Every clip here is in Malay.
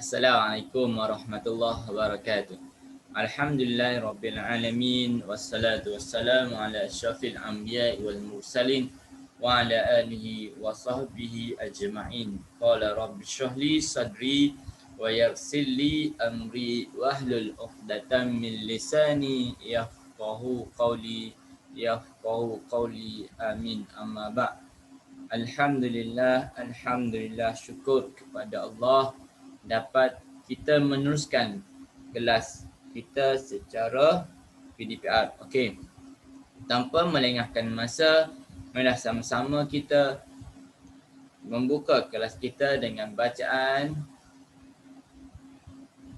Assalamualaikum warahmatullahi wabarakatuh. Alhamdulillahirabbil alamin wassalatu wassalamu ala asyrafil anbiya'i wal mursalin wa ala alihi wa sahbihi ajma'in. Qala rabbi shrah li sadri wa yassir li amri wahlul 'uqdatam min lisani yafqahu qawli amin amma ba'. Alhamdulillah, syukur kepada Allah dapat kita meneruskan kelas kita secara PDPR. Okey. Tanpa melengahkan masa, marilah sama-sama kita membuka kelas kita dengan bacaan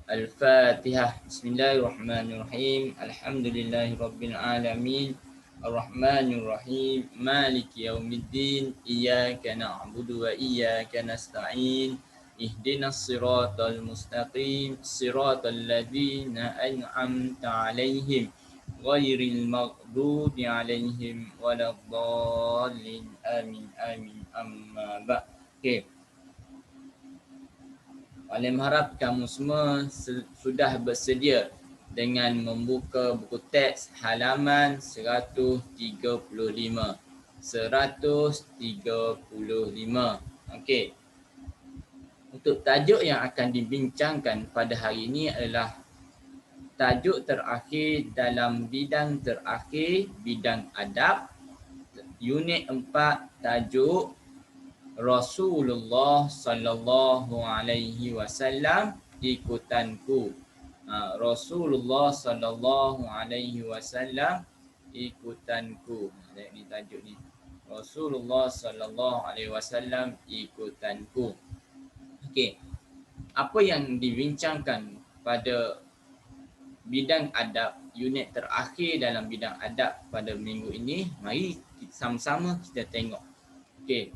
Al-Fatihah. Bismillahirrahmanirrahim. Alhamdulillahirabbil alamin. Ar-Rahmanir-Rahim. Maliki yaumiddin. Iyyaka na'budu wa iyyaka nasta'in. Ihdinas siratal mustaqim. Siratal ladzina an'amta 'alaihim ghairil maghdubi 'alaihim waladdallin. Amin amin amma ba'. Okey. Alim harap kamu semua sudah bersedia dengan membuka buku teks halaman 135. 135. Okey. Untuk tajuk yang akan dibincangkan pada hari ini adalah tajuk terakhir dalam bidang terakhir, bidang adab. Unit 4, tajuk Rasulullah sallallahu alaihi wasallam ikutanku. Rasulullah sallallahu alaihi wasallam ikutanku. Ni tajuk ni. Rasulullah sallallahu alaihi wasallam ikutanku. Okey. Apa yang dibincangkan pada bidang adab, unit terakhir dalam bidang adab pada minggu ini, mari sama-sama kita tengok. Okey.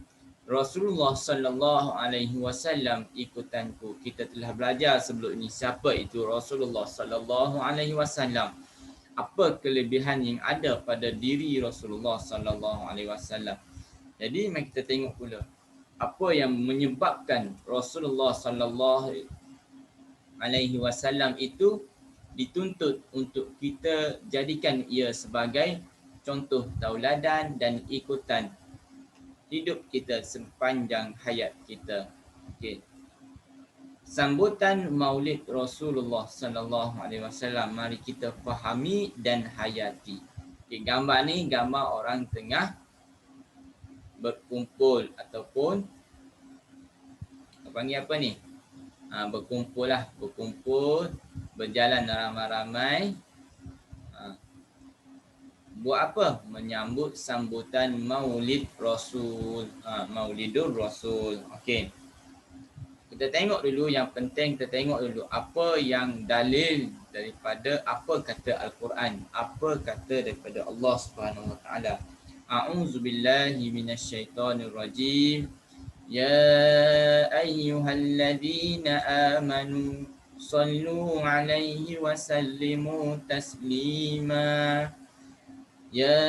Rasulullah sallallahu alaihi wasallam ikutanku. Kita telah belajar sebelum ini siapa itu Rasulullah sallallahu alaihi wasallam. Apa kelebihan yang ada pada diri Rasulullah sallallahu alaihi wasallam. Jadi mari kita tengok pula apa yang menyebabkan Rasulullah sallallahu alaihi wasallam itu dituntut untuk kita jadikan ia sebagai contoh tauladan dan ikutan hidup kita sepanjang hayat kita. Okey. Sambutan Maulid Rasulullah sallallahu alaihi wasallam, mari kita fahami dan hayati. Okey, gambar ni gambar orang tengah berkumpul ataupun panggil apa ni? Berkumpul lah, berjalan ramai-ramai. Buat apa? Menyambut sambutan Maulid Rasul, Maulidur Rasul. Okey. Kita tengok dulu yang penting, kita tengok dulu apa yang dalil daripada apa kata Al-Quran, apa kata daripada Allah Subhanahu Wa Taala. A'udzubillahi minasyaitonirrajim. Ya ayyuhalladzina amanu sallu alaihi wa sallimu taslima. Ya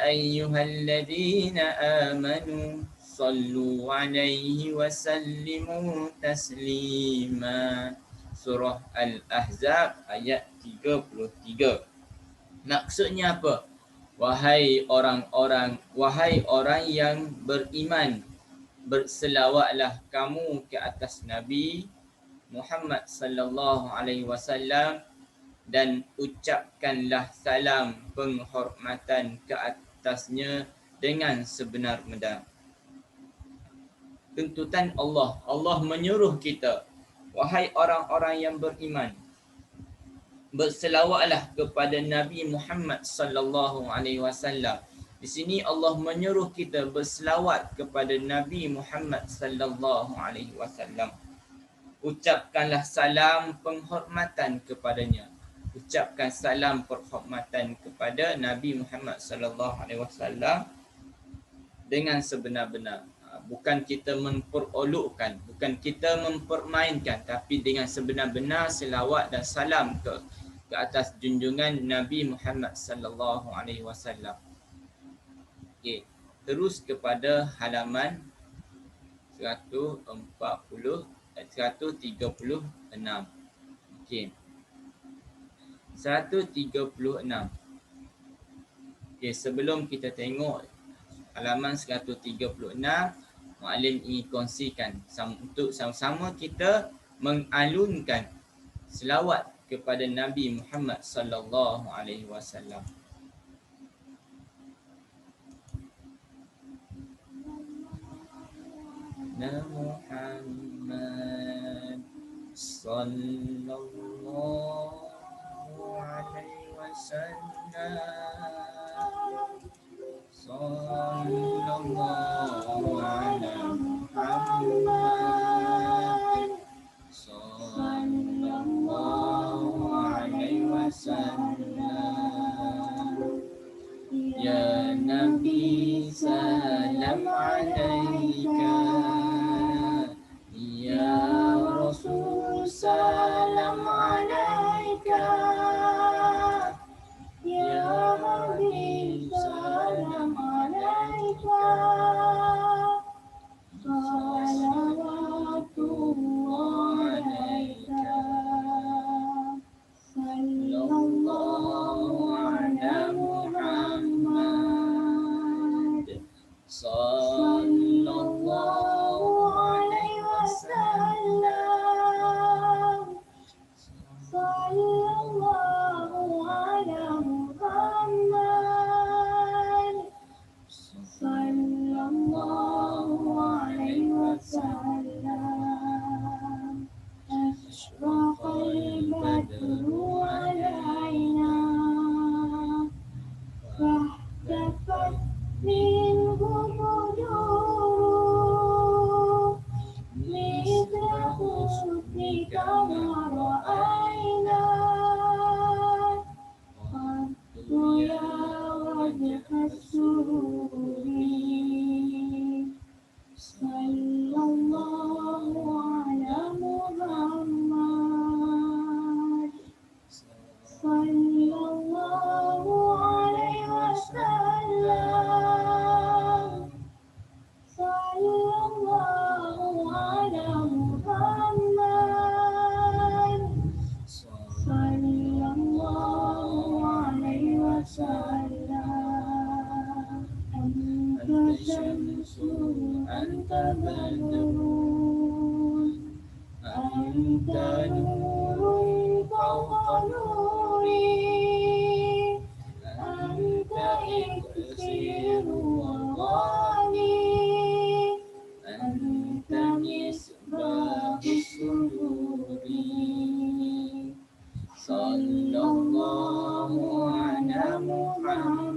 ayyuhalladzina amanu sallu alaihi wa sallimu taslima. Surah Al-Ahzab ayat 33. Maksudnya apa? Wahai orang yang beriman, berselawatlah kamu ke atas Nabi Muhammad sallallahu alaihi wasallam dan ucapkanlah salam penghormatan ke atasnya dengan sebenar-benar. Tuntutan Allah. Allah menyuruh kita, wahai orang-orang yang beriman, berselawatlah kepada Nabi Muhammad sallallahu alaihi wasallam. Di sini Allah menyuruh kita berselawat kepada Nabi Muhammad sallallahu alaihi wasallam. Ucapkanlah salam penghormatan kepadanya. Ucapkan salam penghormatan kepada Nabi Muhammad sallallahu alaihi wasallam dengan sebenar-benar. Bukan kita memperolokkan, bukan kita mempermainkan, tapi dengan sebenar-benar selawat dan salam ke atas junjungan Nabi Muhammad sallallahu alaihi wasallam. Okey, terus kepada halaman 140 136. Okey. 136. Okey, sebelum kita tengok halaman 136, Muallim ingin kongsikan untuk sama-sama kita mengalunkan selawat kepada Nabi Muhammad sallallahu alaihi wasallam. Muhammad sallallahu alaihi wasallam. Sallallahu ala Muhammad sallallahu alaihi wasallam. Ya Nabi salam alaika, ya Rasul salam alaika, ya Habib salam alaika, salawatullah alaika, sallallahu ala Muhammad sallallahu alaihi wasallam, sallallahu ala Muhammad sallallahu alaihi wasallam. Ashraqal badru alaina fahtafat minhu buduru mithla husnika ma ra'aina qattu ya wajha sururi sallallahu ala Muhammad sallallahu alaihi wasallam, sallallahu ala Muhammad sallallahu alaihi wasallam. Anta syamsu anta badrun anta nurun fawqa nuri anta iksiru wallani anta misbahus sururi sallallahu ala Muhammad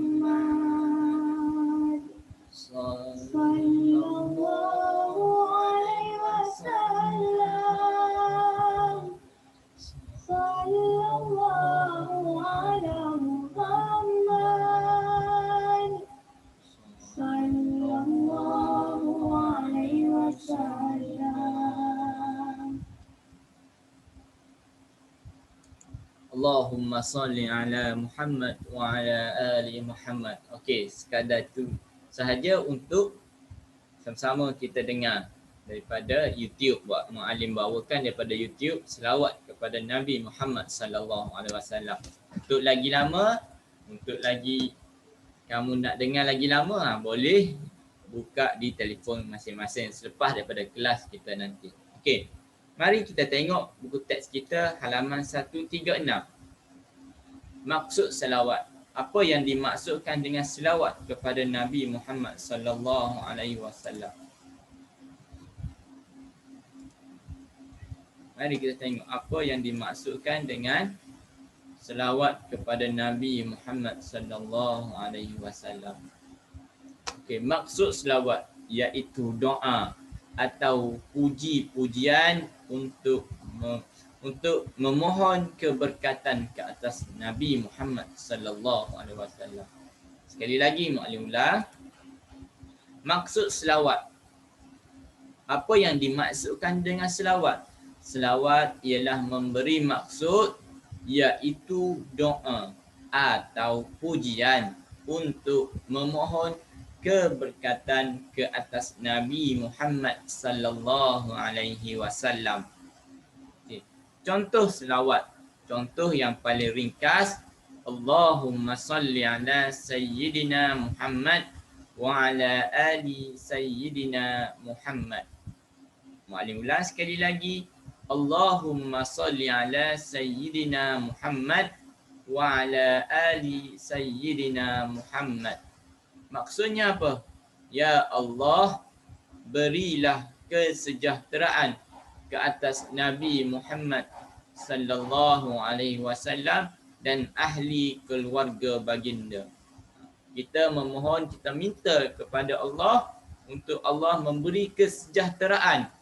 sallallahu alaihi wasallam, sallallahu ala Muhammad sallallahu alaihi wasallam. Allahumma salli ala Muhammad wa ala ali Muhammad. Okey, sekadar itu sahaja untuk sama-sama kita dengar daripada YouTube. Muallim bawakan daripada YouTube selawat kepada Nabi Muhammad sallallahu alaihi wasallam. Untuk lagi lama, untuk lagi kamu nak dengar lagi lama, boleh buka di telefon masing-masing selepas daripada kelas kita nanti. Okey. Mari kita tengok buku teks kita halaman 136. Maksud selawat. Apa yang dimaksudkan dengan selawat kepada Nabi Muhammad sallallahu alaihi wasallam? Mari kita tengok apa yang dimaksudkan dengan selawat kepada Nabi Muhammad sallallahu alaihi wasallam. Okey, maksud selawat iaitu doa atau puji-pujian untuk memohon keberkatan ke atas Nabi Muhammad sallallahu alaihi wasallam. Sekali lagi Muallim ulang. Maksud selawat. Apa yang dimaksudkan dengan selawat? Selawat ialah memberi maksud iaitu doa atau pujian untuk memohon keberkatan ke atas Nabi Muhammad sallallahu alaihi wasallam. Okay. Contoh selawat. Contoh yang paling ringkas, Allahumma salli ala sayyidina Muhammad wa ala ali sayyidina Muhammad. Mu'allim ulang sekali lagi. Allahumma salli ala sayyidina Muhammad wa ala ali sayyidina Muhammad. Maksudnya apa? Ya Allah, berilah kesejahteraan ke atas Nabi Muhammad sallallahu alaihi wasallam dan ahli keluarga baginda. Kita memohon, kita minta kepada Allah untuk Allah memberi kesejahteraan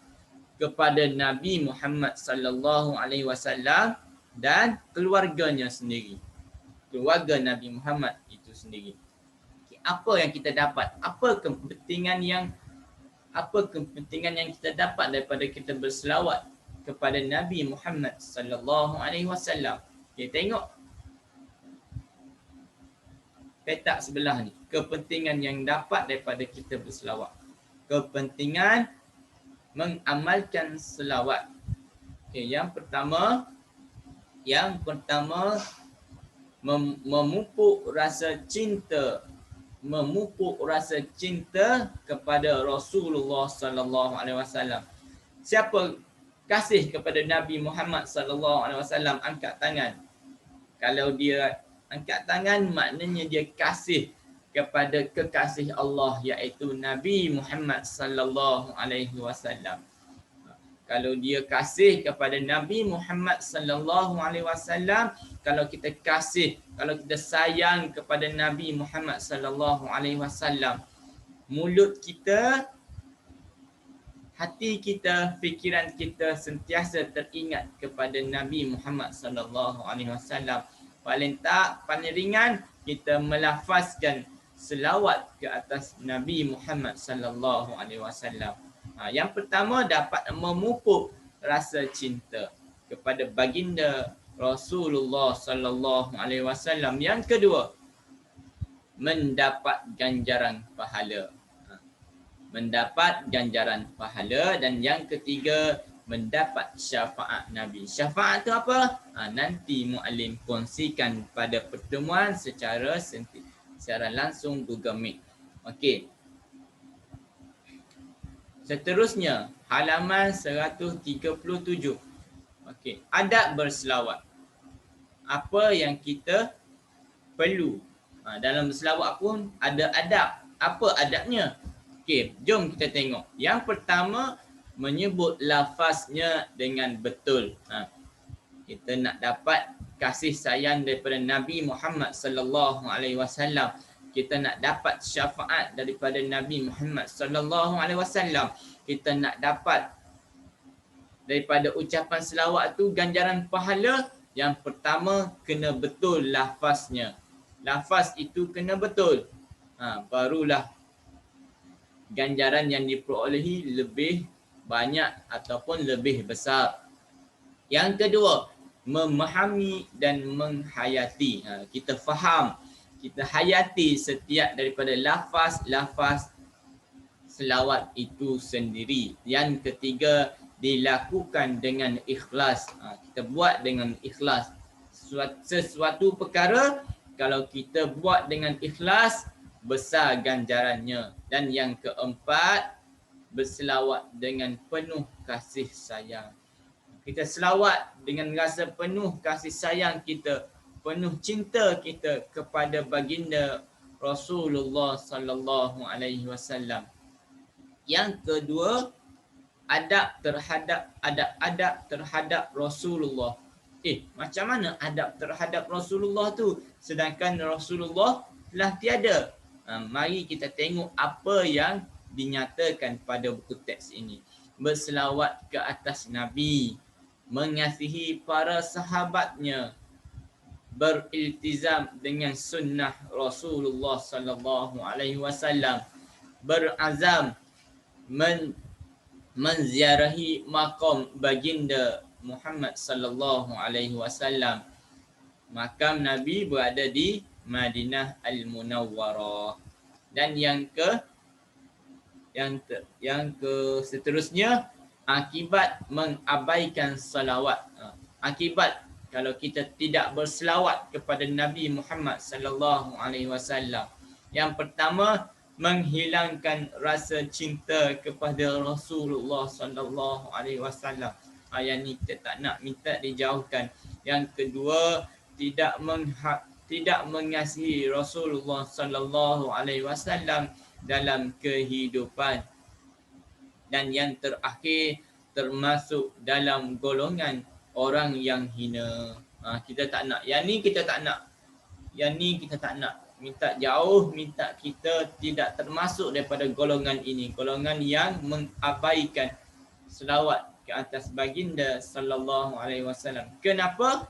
kepada Nabi Muhammad sallallahu alaihi wasallam dan keluarganya sendiri. Keluarga Nabi Muhammad itu sendiri. Apa yang kita dapat? Apa kepentingan yang kita dapat daripada kita berselawat kepada Nabi Muhammad sallallahu alaihi wasallam? Kita tengok petak sebelah ni. Kepentingan yang dapat daripada kita berselawat. Kepentingan mengamalkan selawat. Okay, yang pertama memupuk rasa cinta kepada Rasulullah sallallahu alaihi wasallam. Siapa kasih kepada Nabi Muhammad sallallahu alaihi wasallam angkat tangan. Kalau dia angkat tangan, maknanya dia kasih kepada kekasih Allah, iaitu Nabi Muhammad sallallahu alaihi wasallam. Kalau dia kasih kepada Nabi Muhammad sallallahu alaihi wasallam, kalau kita kasih, kalau kita sayang kepada Nabi Muhammad sallallahu alaihi wasallam, mulut kita, hati kita, fikiran kita sentiasa teringat kepada Nabi Muhammad sallallahu alaihi wasallam. Paling ringan kita melafazkan selawat ke atas Nabi Muhammad sallallahu alaihi wasallam. Yang pertama, dapat memupuk rasa cinta kepada baginda Rasulullah sallallahu alaihi wasallam. Yang kedua, mendapat ganjaran pahala. Mendapat ganjaran pahala. Dan yang ketiga, mendapat syafaat Nabi. Syafaat itu apa? Nanti Mu'allim kongsikan pada pertemuan secara langsung Google Meet. Okey. Seterusnya, halaman 137. Okey, adab berselawat. Apa yang kita perlu? Dalam berselawat pun ada adab. Apa adabnya? Okey, jom kita tengok. Yang pertama, menyebut lafaznya dengan betul. Kita nak dapat kasih sayang daripada Nabi Muhammad sallallahu alaihi wasallam. Kita nak dapat syafaat daripada Nabi Muhammad sallallahu alaihi wasallam. Kita nak dapat daripada ucapan selawat tu ganjaran pahala. Yang pertama, kena betul lafaznya. Lafaz itu kena betul. Barulah ganjaran yang diperolehi lebih banyak ataupun lebih besar. Yang kedua, memahami dan menghayati. Kita faham, kita hayati setiap daripada lafaz selawat itu sendiri. Yang ketiga, dilakukan dengan ikhlas. Kita buat dengan ikhlas. Sesuatu perkara, kalau kita buat dengan ikhlas, besar ganjarannya. Dan yang keempat, berselawat dengan penuh kasih sayang. Kita selawat dengan rasa penuh kasih sayang kita, penuh cinta kita kepada baginda Rasulullah sallallahu alaihi wasallam. Yang kedua, adab terhadap Rasulullah. Macam mana adab terhadap Rasulullah tu? Sedangkan Rasulullah telah tiada. Mari kita tengok apa yang dinyatakan pada buku teks ini. Berselawat ke atas Nabi, mengasihi para sahabatnya, beriltizam dengan sunnah Rasulullah sallallahu alaihi wasallam, berazam menziarahi makam baginda Muhammad sallallahu alaihi wasallam. Makam Nabi berada di Madinah Al-Munawwarah. Dan yang ke seterusnya, akibat mengabaikan salawat. Akibat kalau kita tidak berselawat kepada Nabi Muhammad sallallahu alaihi wasallam. Yang pertama, menghilangkan rasa cinta kepada Rasulullah sallallahu alaihi wasallam. Yang ni kita tak nak, minta dijauhkan. Yang kedua, tidak mengasihi Rasulullah sallallahu alaihi wasallam dalam kehidupan. Dan yang terakhir, termasuk dalam golongan orang yang hina. Kita tak nak. Yang ni kita tak nak. Yang ni kita tak nak. Minta jauh, minta kita tidak termasuk daripada golongan ini. Golongan yang mengabaikan selawat ke atas baginda sallallahu alaihi wasallam. Kenapa?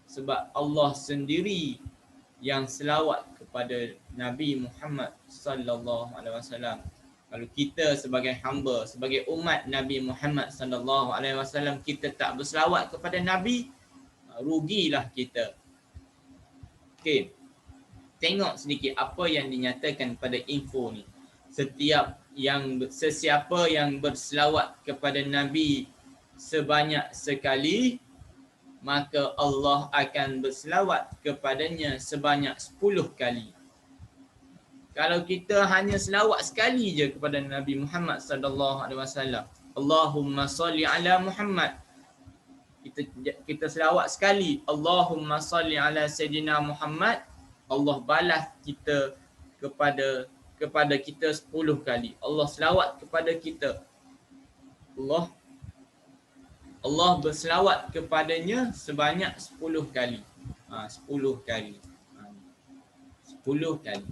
Sebab Allah sendiri yang selawat kepada Nabi Muhammad sallallahu alaihi wasallam. Kalau kita sebagai hamba, sebagai umat Nabi Muhammad sallallahu alaihi wasallam, kita tak berselawat kepada Nabi, rugilah kita. Okey. Tengok sedikit apa yang dinyatakan pada info ni. Sesiapa yang berselawat kepada Nabi sebanyak sekali, maka Allah akan berselawat kepadanya sebanyak 10 kali. Kalau kita hanya selawat sekali je kepada Nabi Muhammad sallallahu alaihi wasallam, Allahumma salli ala Muhammad. Kita selawat sekali, Allahumma salli ala Sayyidina Muhammad, Allah balas kita kepada kita 10 kali. Allah selawat kepada kita. Allah berselawat kepadanya sebanyak 10 kali. 10 kali. 10 kali.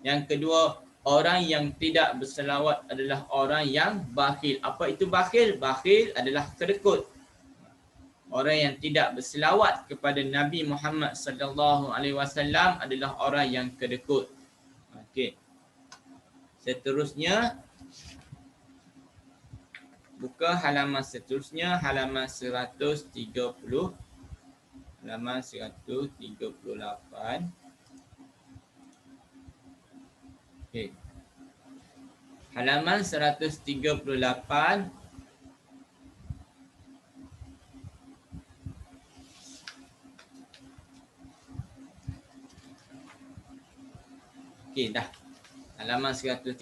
Yang kedua, orang yang tidak berselawat adalah orang yang bakhil. Apa itu bakhil? Bakhil adalah kedekut. Orang yang tidak berselawat kepada Nabi Muhammad sallallahu alaihi wasallam adalah orang yang kedekut. Okey. Seterusnya, buka halaman seterusnya, halaman 130. Halaman 138. Okey. Halaman 138. Okey, dah. Halaman 138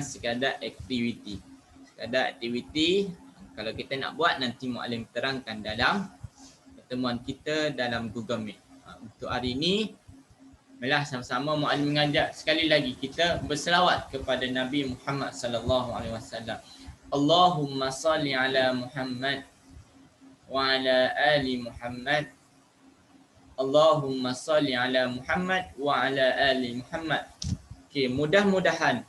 sekadar aktiviti. Sekadar aktiviti, kalau kita nak buat nanti Muallim terangkan dalam pertemuan kita dalam Google Meet. Untuk hari ini, marilah sama-sama Muallim mengajak sekali lagi kita berselawat kepada Nabi Muhammad sallallahu alaihi wasallam. Allahumma salli ala Muhammad wa ala ali Muhammad. Allahumma salli ala Muhammad wa ala ali Muhammad. Okey, mudah-mudahan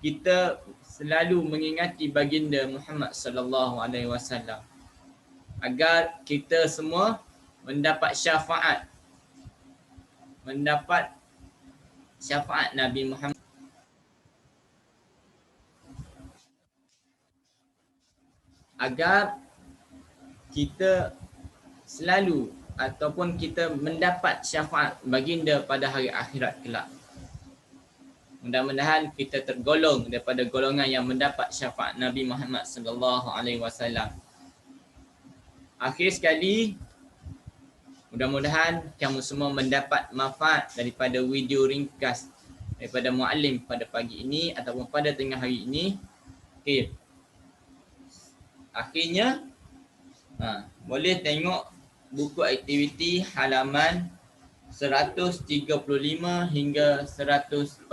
kita selalu mengingati baginda Muhammad sallallahu alaihi wasallam agar kita semua mendapat syafaat Nabi Muhammad, agar kita selalu ataupun kita mendapat syafaat baginda pada hari akhirat kelak. Mudah-mudahan kita tergolong daripada golongan yang mendapat syafaat Nabi Muhammad sallallahu alaihi wasallam. Akhir sekali, mudah-mudahan kamu semua mendapat manfaat daripada video ringkas daripada Muallim pada pagi ini ataupun pada tengah hari ini. Okey. Akhirnya, boleh tengok buku aktiviti halaman 135 hingga 140.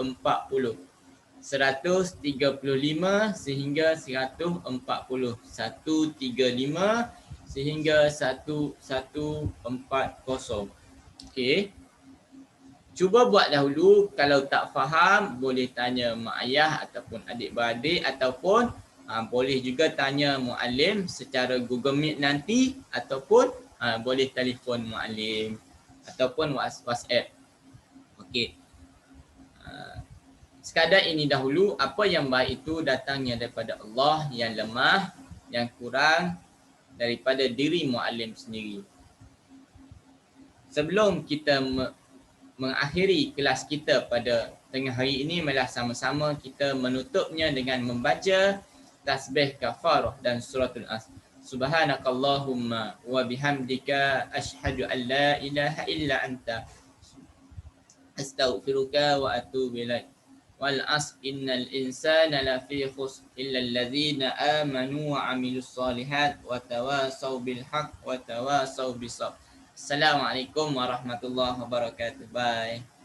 135 sehingga 140. 135 sehingga 1140. Okey. Cuba buat dahulu. Kalau tak faham, boleh tanya mak ayah ataupun adik-beradik ataupun boleh juga tanya Muallim secara Google Meet nanti ataupun boleh telefon Muallim ataupun WhatsApp. Okey. Sekadar ini dahulu, apa yang baik itu datangnya daripada Allah, yang lemah, yang kurang daripada diri Muallim sendiri. Sebelum kita mengakhiri kelas kita pada tengah hari ini. Marilah sama-sama kita menutupnya dengan membaca tasbih kafarah dan suratul as. Subhanakallahumma wa bihamdika asyhadu an la ilaha illa anta astaghfiruka wa atubu ilaik. Wal as innal insana lafi khusr illa alladhina amanu wa amilus solihat wa tawasaw bil haqq wa tawasaw bis sabr. Assalamualaikum warahmatullahi wabarakatuh. Bye.